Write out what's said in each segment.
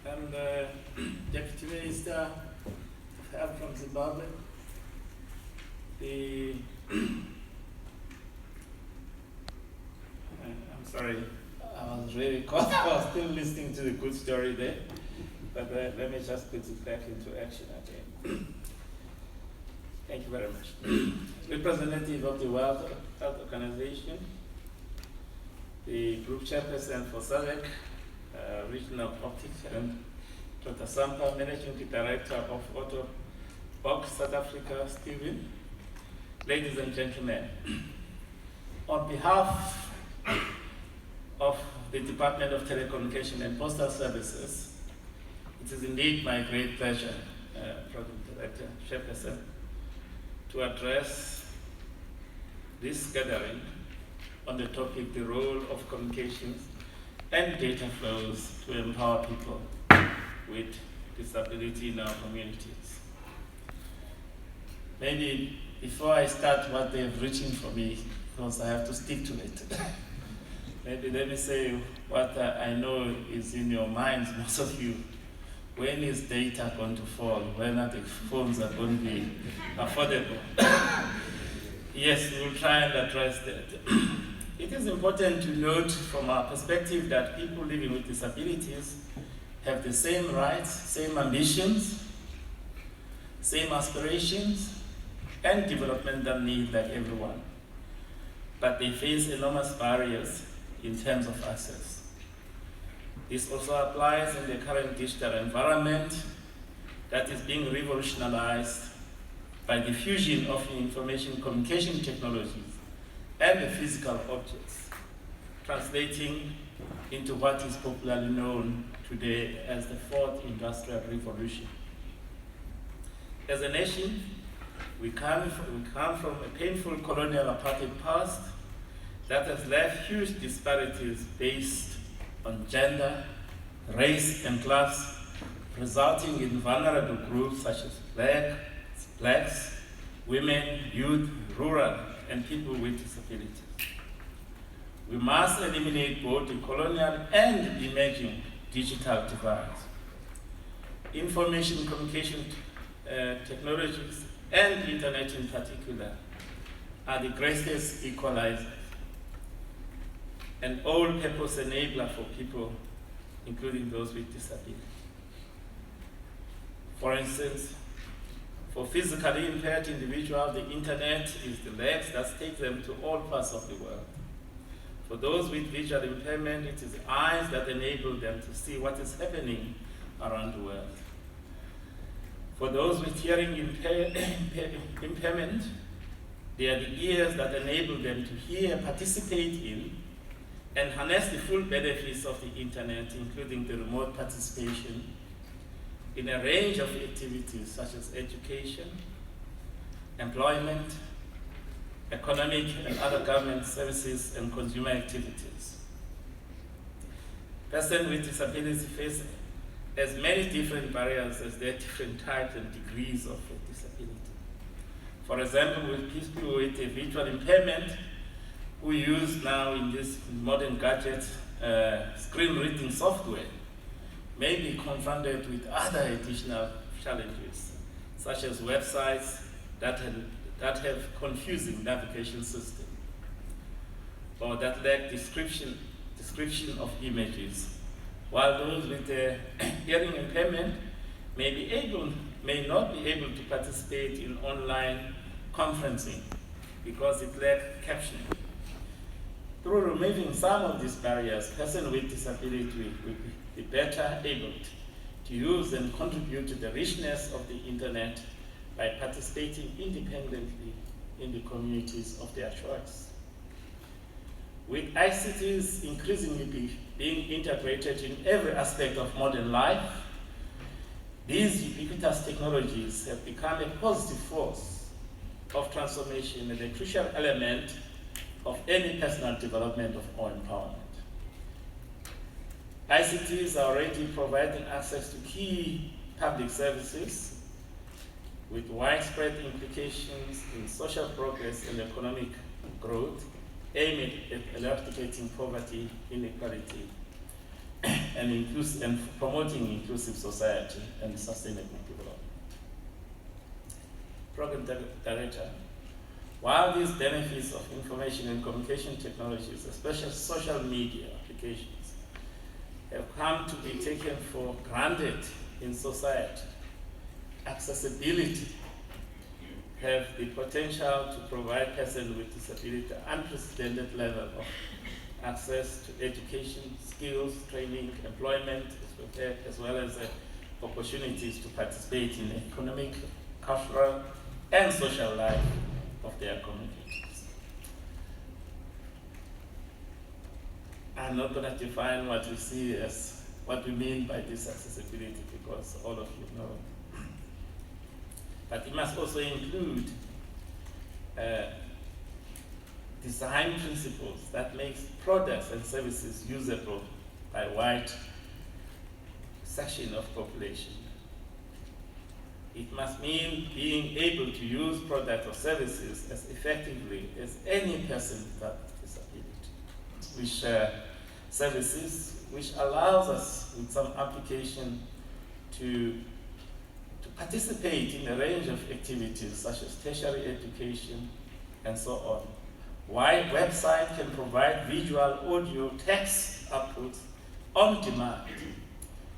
I'm the Deputy Minister of Health from Zimbabwe. I'm sorry, I was really caught. I was still listening to the good story there, but let me just put it back into action again. Thank you very much. Representative of the World Health Organization, the Group Chairperson for SADC, Regional Optics, and Dr. Sampa, Managing Director of Orthotists South Africa, Stephen. Ladies and gentlemen, on behalf of the Department of Telecommunications and Postal Services, it is indeed my great pleasure, Program Director, Chairperson, to address this gathering on the topic, the role of communications and data flows to empower people with disability in our communities. Maybe before I start what they've written for me, because I have to stick to it, maybe let me say what I know is in your minds, most of you. When is data going to fall? When are the phones are going to be affordable? Yes, we'll try and address that. It is important to note from our perspective that people living with disabilities have the same rights, same ambitions, same aspirations, and developmental needs like everyone. But they face enormous barriers in terms of access. This also applies in the current digital environment that is being revolutionized by the fusion of information communication technologies and the physical objects, translating into what is popularly known today as the Fourth Industrial Revolution. As a nation, we come from a painful colonial apartheid past that has left huge disparities based on gender, race, and class, resulting in vulnerable groups such as blacks, women, youth, rural, and people with disabilities. We must eliminate both the colonial and emerging digital divides. Information communication technologies and the internet in particular are the greatest equalizers and all-purpose enabler for people, including those with disabilities. For instance, for physically impaired individuals, the internet is the legs that take them to all parts of the world. For those with visual impairment, it is the eyes that enable them to see what is happening around the world. For those with hearing impairment, they are the ears that enable them to hear, participate in, and harness the full benefits of the internet, including the remote participation in a range of activities such as education, employment, economic and other government services, and consumer activities. Persons with disabilities face as many different barriers as their different types and degrees of disability. For example, with people with a visual impairment who use now in this modern gadget screen reading software may be confronted with other additional challenges, such as websites that have confusing navigation systems, or that lack description of images, while those with a hearing impairment may not be able to participate in online conferencing because it lacks captioning. Through removing some of these barriers, persons with disability will be better able to use and contribute to the richness of the internet by participating independently in the communities of their choice. With ICTs increasingly being integrated in every aspect of modern life, these ubiquitous technologies have become a positive force of transformation and a crucial element of any personal development or empowerment. ICTs are already providing access to key public services with widespread implications in social progress and economic growth, aimed at eradicating poverty, inequality, and promoting inclusive society and sustainable development. Program Director, while these benefits of information and communication technologies, especially social media applications, have come to be taken for granted in society, accessibility have the potential to provide persons with disability unprecedented level of access to education, skills, training, employment, as well as opportunities to participate in economic, cultural, and social life of their communities. I'm not going to define what we see as what we mean by this accessibility, because all of you know. But it must also include design principles that make products and services usable by a wide section of population. It must mean being able to use products or services as effectively as any person without disability. Which services, which allows us with some application to participate in a range of activities such as tertiary education and so on. While website can provide visual, audio, text output on demand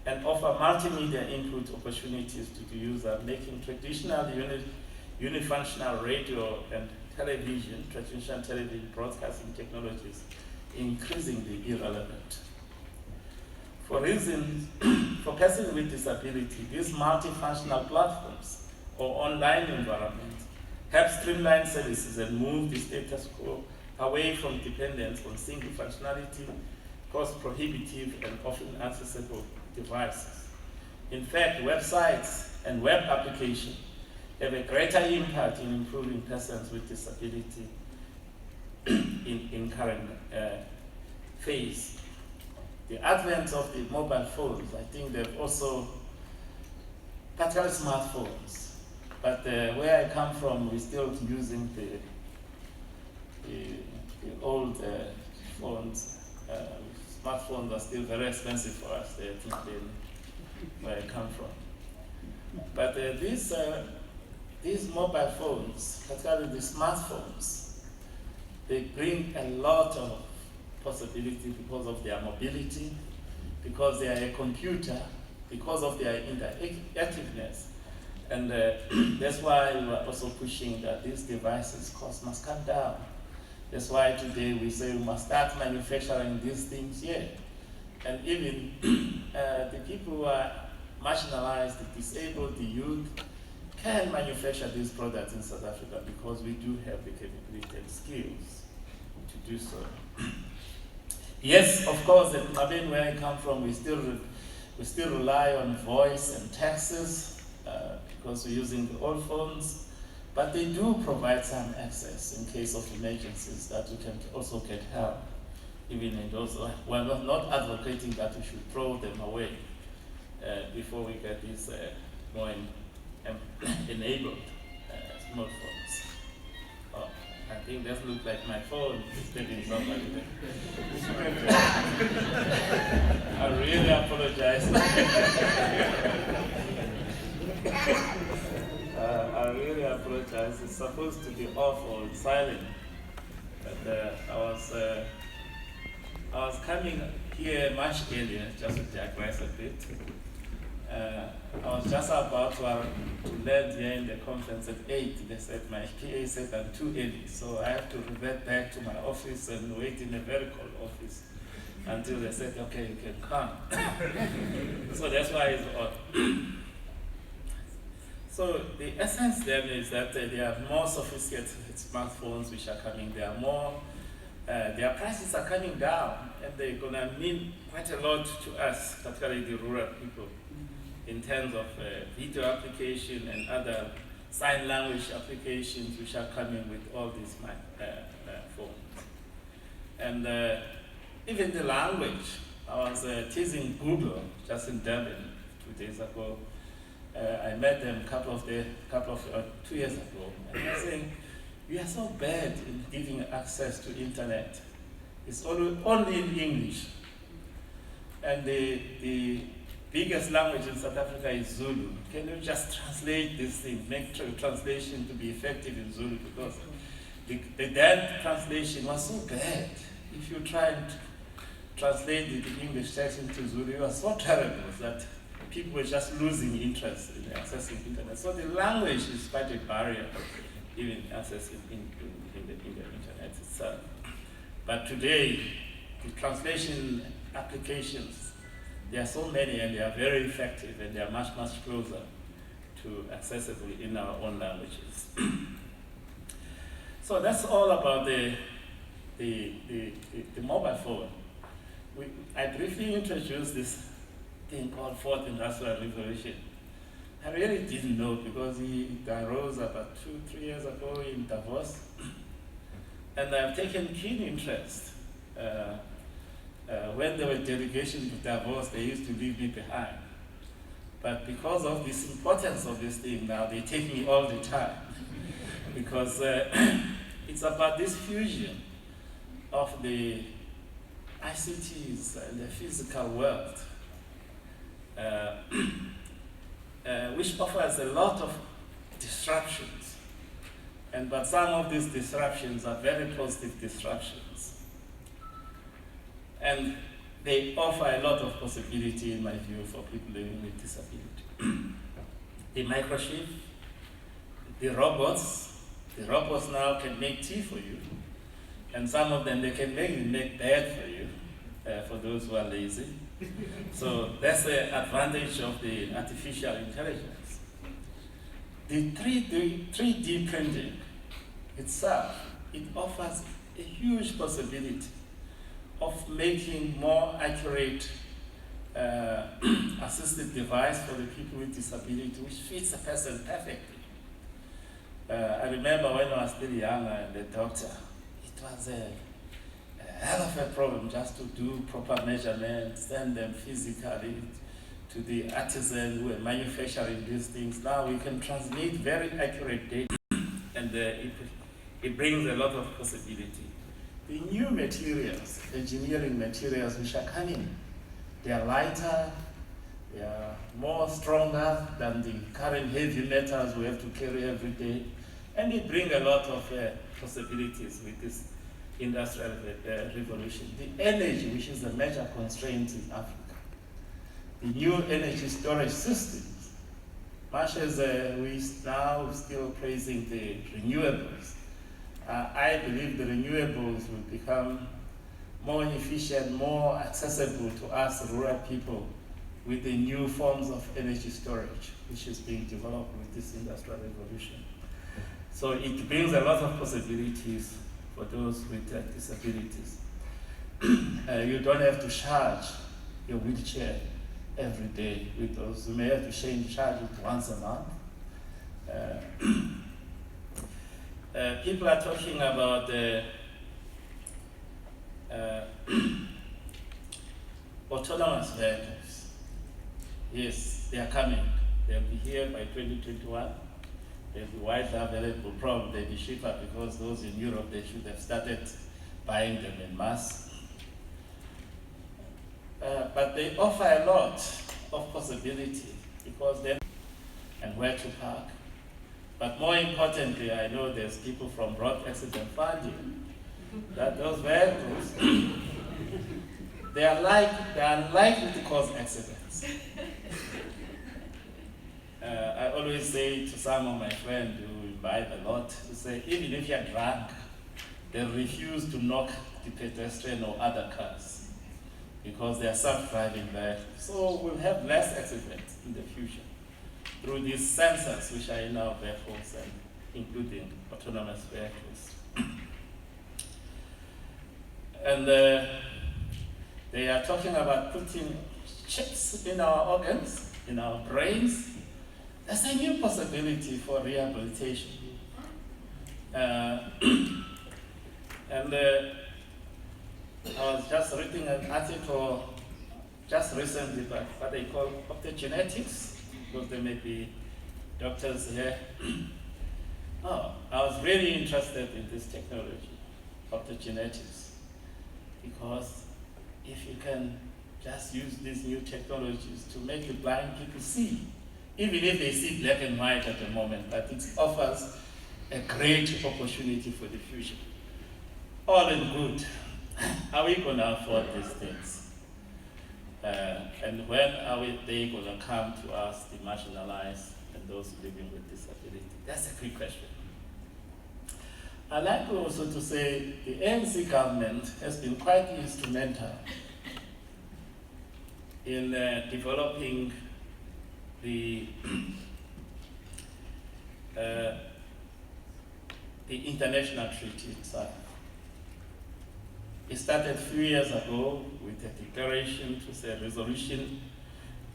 and offer multimedia input opportunities to the user, making traditional unifunctional radio and traditional television broadcasting technologies increasingly irrelevant. For persons with disability, these multifunctional platforms or online environments help streamline services and move the status quo away from dependence on single functionality, cost-prohibitive, and often accessible devices. In fact, websites and web applications have a greater impact in improving persons with disability in current phase. The advent of the mobile phones, I think they've also, particularly smartphones, but where I come from, we're still using the old phones. Smartphones are still very expensive for us, I think, where I come from. But these mobile phones, particularly the smartphones, they bring a lot of possibility because of their mobility, because they are a computer, because of their interactiveness. And that's why we are also pushing that these devices' cost must come down. That's why today we say we must start manufacturing these things here. And even the people who are marginalized, the disabled, the youth, can manufacture these products in South Africa because we do have the capability and skills to do so. Yes, of course, at Mabin, where I come from, we still rely on voice and texts because we're using the old phones, but they do provide some access in case of emergencies that we can also get help, even in those. We're not advocating that we should throw them away before we get these more enabled smartphones. Oh, I think that looks like my phone is getting somebody there. I really apologize. I really apologize. It's supposed to be off or silent, but I was coming here much earlier just to digress a bit. I was just about to land here in the conference at 8. They said my PA said I'm too early, so I have to revert back to my office and wait in a very cold office until they said, okay, you can come. So that's why it's odd. So the essence then is that there are more sophisticated smartphones which are coming. There are more, their prices are coming down, and they're going to mean quite a lot to us, particularly the rural people, in terms of video application and other sign language applications which are coming with all these phones. And even the language, I was teasing Google just in Durban 2 days ago. I met them a 2 years ago, and they were saying, we are so bad in giving access to internet. It's only in English. And the biggest language in South Africa is Zulu. Can you just translate this thing, make translation to be effective in Zulu? Because the then translation was so bad. If you try and translate the English text into Zulu, it was so terrible that people were just losing interest in accessing internet. So the language is quite a barrier, even accessing in the internet itself. But today, the translation applications, there are so many and they are very effective and they are much, much closer to accessible in our own languages. So that's all about the mobile phone. I briefly introduced this thing called Fourth Industrial Revolution. I really didn't know because it arose about 2-3 years ago in Davos. And I've taken keen interest. When there were delegations to Davos, they used to leave me behind. But because of this importance of this thing now, they take me all the time. Because it's about this fusion of the ICTs and the physical world, which offers a lot of disruptions. But some of these disruptions are very positive disruptions. And they offer a lot of possibility, in my view, for people living with disability. The microchip, the robots now can make tea for you. And some of them, they can make bed for you, for those who are lazy. So that's the advantage of the artificial intelligence. The 3D printing itself, it offers a huge possibility of making more accurate assisted device for the people with disability, which fits a person perfectly. I remember when I was still young and the doctor, it was a hell of a problem just to do proper measurements, send them physically to the artisan who are manufacturing these things. Now we can transmit very accurate data, and it brings a lot of possibility. The new materials, engineering materials which are coming, they are lighter, they are more stronger than the current heavy metals we have to carry every day, and it brings a lot of possibilities with this industrial revolution. The energy, which is a major constraint in Africa, the new energy storage systems, much as we now still praising the renewables, I believe the renewables will become more efficient, more accessible to us rural people with the new forms of energy storage, which is being developed with this industrial revolution. So it brings a lot of possibilities for those with disabilities. You don't have to charge your wheelchair every day with those. You may have to charge it once a month. People are talking about autonomous vehicles. Yes, they are coming. They'll be here by 2021. They'll be widely available. Probably they'll be cheaper because those in Europe, they should have started buying them in mass. But they offer a lot of possibility because they and where to park. But more importantly, I know there's people from road accident funding that those vehicles, they are unlikely to cause accidents. I always say to some of my friends who imbibe a lot, to say, even if you're drunk, they refuse to knock the pedestrian or other cars because they are self-driving vehicles. So we'll have less accidents in the future through these sensors which are in our vehicles, and including autonomous vehicles. And they are talking about putting chips in our organs, in our brains. That's a new possibility for rehabilitation. And I was just reading an article just recently about what they call optogenetics, because there may be doctors here. I was really interested in this technology, optogenetics, because if you can just use these new technologies to make the blind people see, even if they see black and white at the moment, but it offers a great opportunity for the future. All in good. Are we going to afford these things? And when are they going to come to us, the marginalized and those living with disability? That's a quick question. I'd like also to say the ANC government has been quite instrumental in developing the international treaty itself. It started a few years ago with a declaration, to say resolution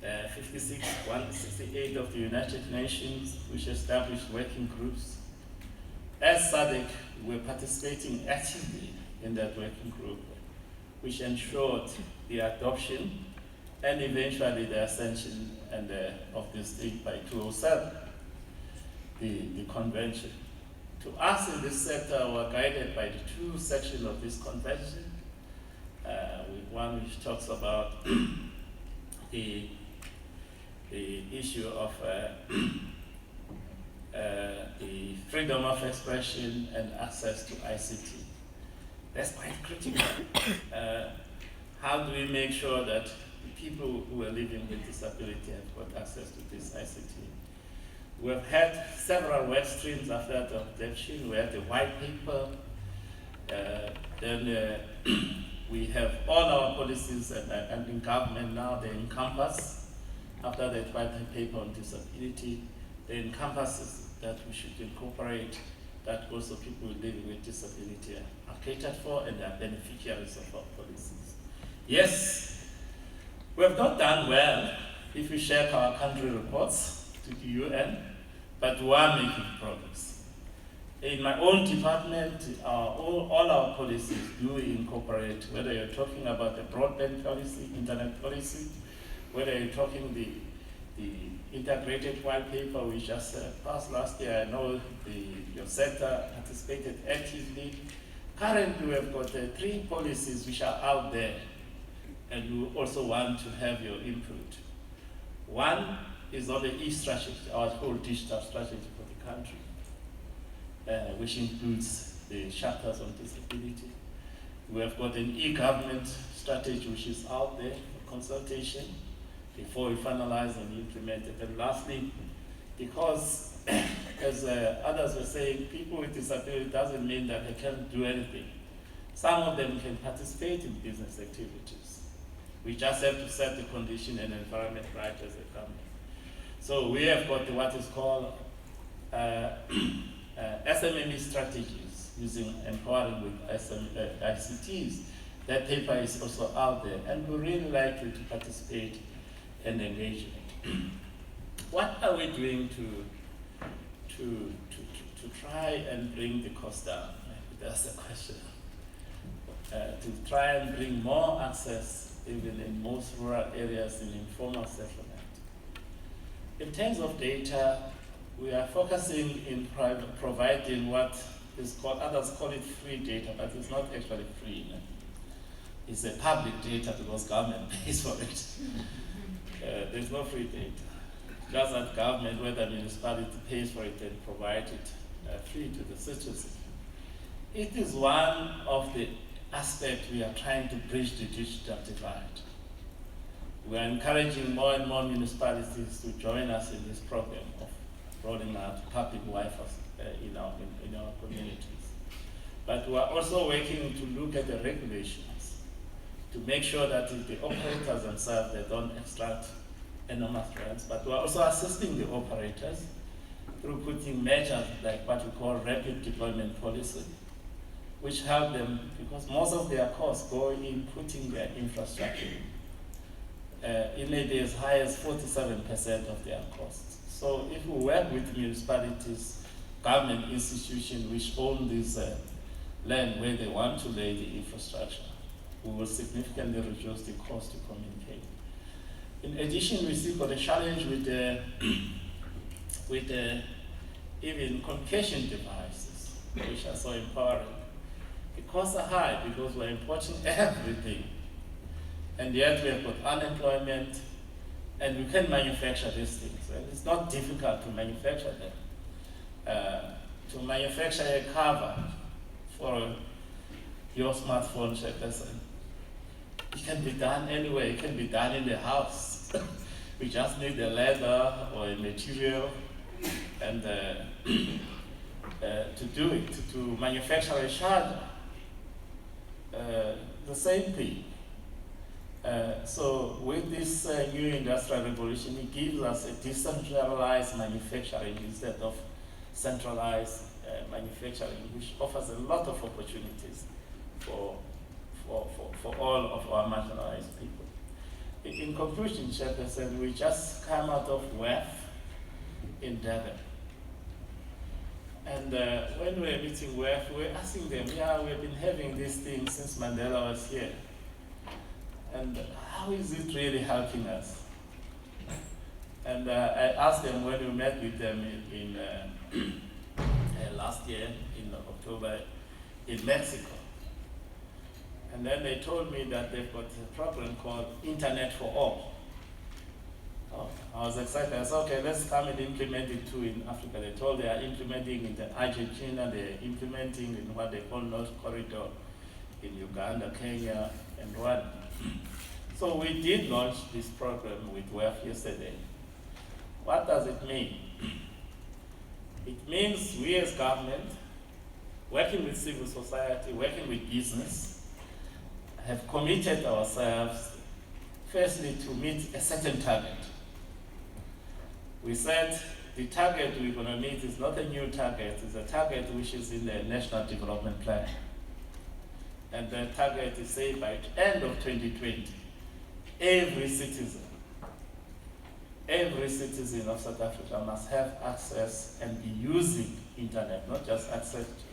56-168 of the United Nations, which established working groups. As SADC, we were participating actively in that working group, which ensured the adoption and eventually the ascension of this thing by 2007, the convention. To us in this sector, we are guided by the two sections of this convention. One which talks about the issue of the freedom of expression and access to ICT. That's quite critical. How do we make sure that the people who are living with disability have got access to this ICT? We have had several work streams after the adoption. We had the white paper, then we have all our policies and in government now, they encompass, after the white paper on disability, they encompasses that we should incorporate that also people living with disability are catered for and are beneficiaries of our policies. Yes, we have not done well if we share our country reports to the UN, but we are making progress. In my own department, all our policies do incorporate, whether you're talking about the broadband policy, internet policy, whether you're talking the integrated white paper we just passed last year. I know your sector participated actively. Currently, we have got 3 policies which are out there, and we also want to have your input. One is on the e-strategy, our whole digital strategy for the country, which includes the chapters on disability. We have got an e-government strategy which is out there for consultation before we finalize and implement it. And lastly, because as others were saying, people with disability doesn't mean that they can't do anything. Some of them can participate in business activities. We just have to set the condition and environment right as a government. So we have got what is called SMME strategies using empowering with ICTs. That paper is also out there, and we're really likely to participate and engage in it. What are we doing to try and bring the cost down? That's the question. To try and bring more access, even in most rural areas, in informal settlement. In terms of data, we are focusing in providing what is called, others call it free data, but it's not actually free. No? It's a public data because government pays for it. There's no free data. Just that government, whether municipality pays for it and provides it free to the citizens. It is one of the aspects we are trying to bridge the digital divide. We are encouraging more and more municipalities to join us in this program of rolling out public Wi-Fi in our communities. But we are also working to look at the regulations to make sure that the operators themselves, they don't extract enormous rents, but we are also assisting the operators through putting measures like what we call rapid deployment policy, which help them, because most of their costs go in putting their infrastructure. It may be as high as 47% of their costs. So if we work with municipalities, government institutions which own this land where they want to lay the infrastructure, we will significantly reduce the cost to communicate. In addition, we see got a challenge with even communication devices, which are so empowering. The costs are high because we're importing everything. and yet we have got unemployment, and we can manufacture these things. And it's not difficult to manufacture them. To manufacture a cover for your smartphone, Chairperson, it can be done anywhere. It can be done in the house. We just need a leather or a material, and to do it, to manufacture a charger, the same thing. So with this new industrial revolution, it gives us a decentralized manufacturing instead of centralized manufacturing, which offers a lot of opportunities for all of our marginalized people. In conclusion, Chairperson, we just come out of WEF in Durban. And when we were meeting WEF, we were asking them, yeah, we've been having these things since Mandela was here. And how is it really helping us? And I asked them when we met with them in last year in October in Mexico. And then they told me that they've got a program called Internet for All. Oh, I was excited. I said, okay, let's come and implement it too in Africa. They told they are implementing it in Argentina, they're implementing in what they call North Corridor in Uganda, Kenya, and Rwanda. So we did launch this program with WEF yesterday. What does it mean? It means we as government, working with civil society, working with business, have committed ourselves, firstly, to meet a certain target. We said the target we're going to meet is not a new target, it's a target which is in the National Development Plan. And the target is say by the end of 2020, every citizen of South Africa must have access and be using internet, not just access to.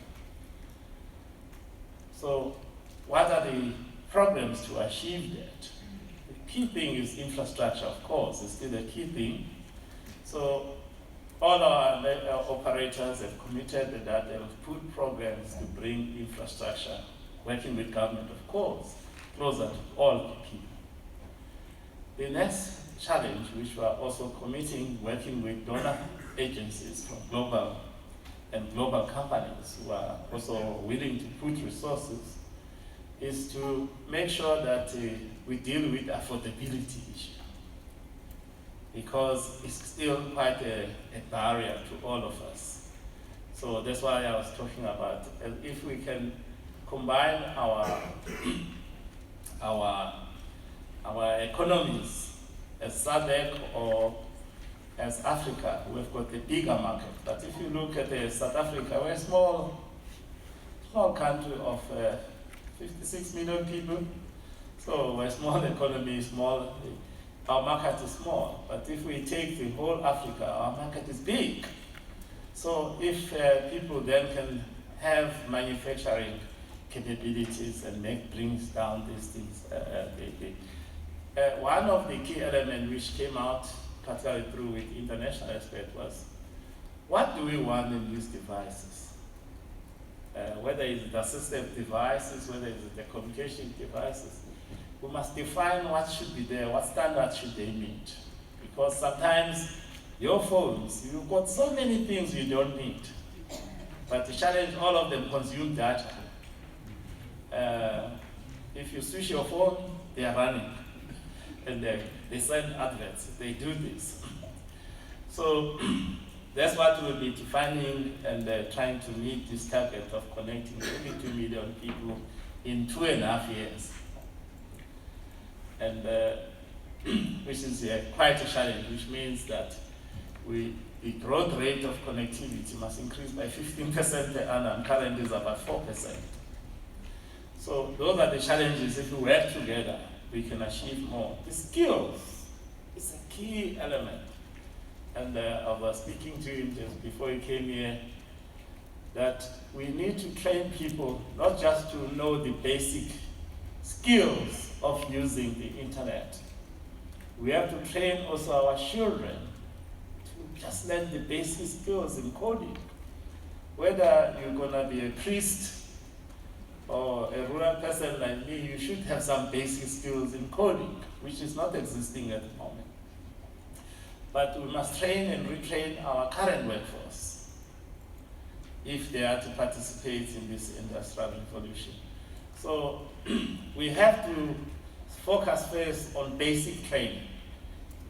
So what are the problems to achieve that? The key thing is infrastructure, of course, is still the key thing. So all our operators have committed that they will put programs to bring infrastructure, working with government, of course, closer to all people. The next challenge, which we are also committing, working with donor agencies from global companies who are also willing to put resources, is to make sure that we deal with affordability issue, because it's still quite a barrier to all of us. So that's why I was talking about, if we can combine our economies as SADC or as Africa, we've got a bigger market. But if you look at South Africa, we're a small country of 56 million people. So we're a small economy, our market is small. But if we take the whole Africa, our market is big. So if people then can have manufacturing capabilities and brings down these things, one of the key elements which came out, particularly through with international experts, was what do we want in these devices? Whether it's the assistive devices, whether it's the communication devices, we must define what should be there, what standards should they meet. Because sometimes your phones, you've got so many things you don't need. But the challenge, all of them consume data. If you switch your phone, they are running. And they send adverts, they do this. So that's what we'll be defining and trying to meet this target of connecting 22 million people in 2.5 years. And which is quite a challenge, which means that the growth rate of connectivity must increase by 15% per annum. Currently is about 4%. So those are the challenges. If we work together, we can achieve more. The skills is a key element. And I was speaking to him just before he came here, that we need to train people not just to know the basic skills of using the internet. We have to train also our children to just learn the basic skills in coding. Whether you're going to be a priest or a rural person like me, you should have some basic skills in coding, which is not existing at the moment. But we must train and retrain our current workforce if they are to participate in this industrial revolution. So we have to focus first on basic training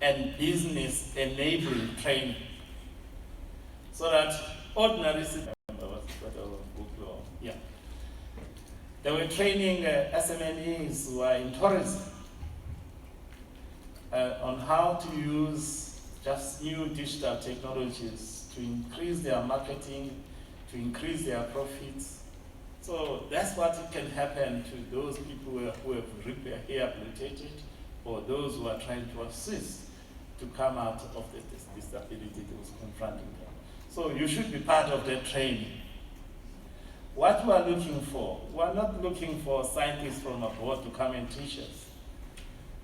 and business enabling training, so that ordinary citizens, they were training SMEs who are in tourism on how to use just new digital technologies to increase their marketing, to increase their profits. So that's what can happen to those people who have rehabilitated, or those who are trying to assist to come out of the disability that was confronting them. So you should be part of that training. What we are looking for, we are not looking for scientists from abroad to come and teach us.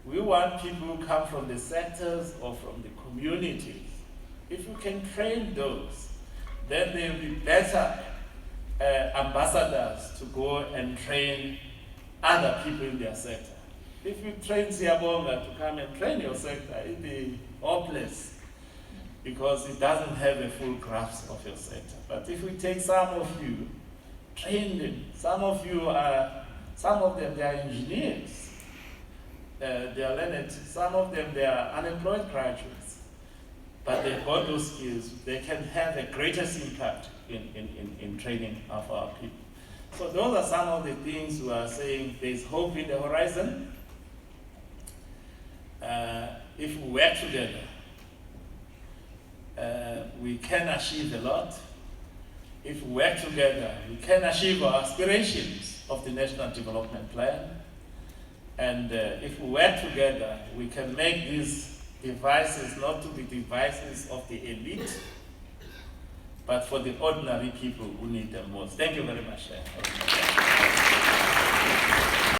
We want people who come from the sectors or from the communities. If you can train those, then they'll be better ambassadors to go and train other people in their sector. If you train Siyabonga to come and train your sector, it'll be hopeless because it doesn't have a full grasp of your sector. But if we take some of you, train them, some of them, they are engineers, they are learned, some of them, they are unemployed graduates, but they've got those skills, they can have the greatest impact in training of our people. So those are some of the things we are saying there's hope in the horizon. If we work together, we can achieve a lot. If we work together, we can achieve our aspirations of the National Development Plan. And if we work together, we can make these devices not to be devices of the elite, but for the ordinary people who need them most. Thank you very much.